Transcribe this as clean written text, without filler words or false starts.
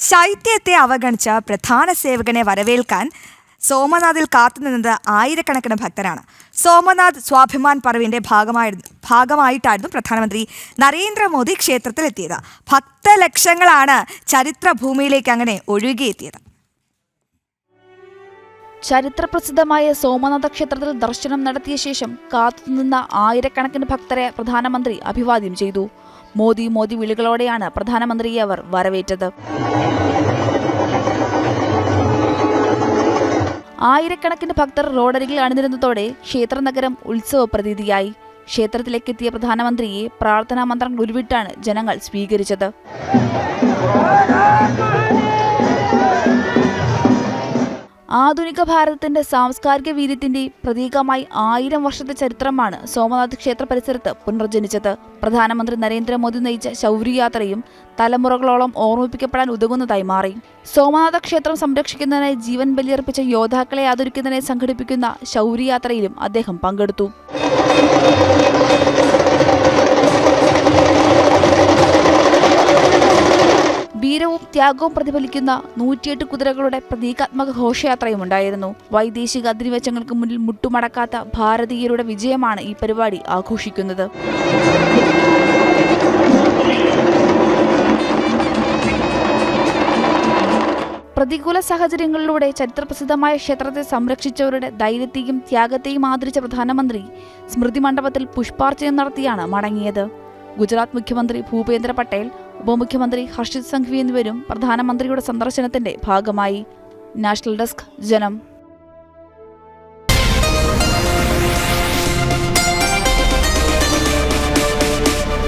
ശൈത്യത്തെ അവഗണിച്ച പ്രധാന സേവകനെ വരവേൽക്കാൻ സോമനാഥിൽ കാത്തുനിന്നത് ആയിരക്കണക്കിന് ഭക്തരാണ്. സോമനാഥ് സ്വാഭിമാൻ പർവിന്റെ ഭാഗമായിട്ടായിരുന്നു പ്രധാനമന്ത്രി നരേന്ദ്രമോദി ക്ഷേത്രത്തിലെത്തിയത്. ഭക്തലക്ഷങ്ങളാണ് ചരിത്രഭൂമിയിലേക്ക് അങ്ങനെ ഒഴുകിയെത്തിയത്. ചരിത്രപ്രസിദ്ധമായ സോമനാഥ ക്ഷേത്രത്തിൽ ദർശനം നടത്തിയ ശേഷം കാത്തുനിന്ന ആയിരക്കണക്കിന് ഭക്തരെ പ്രധാനമന്ത്രി അഭിവാദ്യം ചെയ്തു. മോദി മോദി വിളികളോടെയാണ് പ്രധാനമന്ത്രിയെ അവർ വരവേറ്റത്. ആയിരക്കണക്കിന് ഭക്തർ റോഡരികിൽ അണിനിരുന്നതോടെ ക്ഷേത്രനഗരം ഉത്സവ പ്രതീതിയായി. ക്ഷേത്രത്തിലേക്കെത്തിയ പ്രധാനമന്ത്രിയെ പ്രാർത്ഥനാ മന്ത്രങ്ങൾ ഉരുവിട്ടാണ് ജനങ്ങൾ സ്വീകരിച്ചത്. ആധുനിക ഭാരതത്തിന്റെ സാംസ്കാരിക വീര്യത്തിന്റെ പ്രതീകമായി 1000 വർഷത്തെ ചരിത്രമാണ് സോമനാഥ് ക്ഷേത്ര പരിസരത്ത് പുനർജനിച്ചത്. പ്രധാനമന്ത്രി നരേന്ദ്രമോദി നയിച്ച ശൗര്യയാത്രയും തലമുറകളോളം ഓർമ്മിപ്പിക്കപ്പെടാൻ ഉതകുന്നതായി മാറി. സോമനാഥ ക്ഷേത്രം സംരക്ഷിക്കുന്നതിനായി ജീവൻ ബലിയർപ്പിച്ച യോദ്ധാക്കളെ ആദരിക്കുന്നതിനായി സംഘടിപ്പിക്കുന്ന ശൗര്യയാത്രയിലും അദ്ദേഹം പങ്കെടുത്തു. വീരവും ത്യാഗവും പ്രതിഫലിക്കുന്ന 108 കുതിരകളുടെ പ്രതീകാത്മക ഘോഷയാത്രയും ഉണ്ടായിരുന്നു. വൈദേശിക അധിനിവേശങ്ങൾക്ക് മുന്നിൽ മുട്ടുമടക്കാത്ത ഭാരതീയരുടെ വിജയമാണ് ഈ പരിപാടി ആഘോഷിക്കുന്നത്. പ്രതികൂല സാഹചര്യങ്ങളിലൂടെ ചരിത്രപ്രസിദ്ധമായ ക്ഷേത്രത്തെ സംരക്ഷിച്ചവരുടെ ധൈര്യത്തെയും ത്യാഗത്തെയും ആദരിച്ച പ്രധാനമന്ത്രി സ്മൃതി മണ്ഡപത്തിൽ പുഷ്പാർച്ചന നടത്തിയാണ് മടങ്ങിയത്. ഗുജറാത്ത് മുഖ്യമന്ത്രി ഭൂപേന്ദ്ര പട്ടേൽ, ഉപമുഖ്യമന്ത്രി ഹർഷിത് സംഘവി എന്നിവരും പ്രധാനമന്ത്രിയുടെ സന്ദർശനത്തിന്റെ ഭാഗമായി. നാഷണൽ ഡെസ്ക്, ജനം.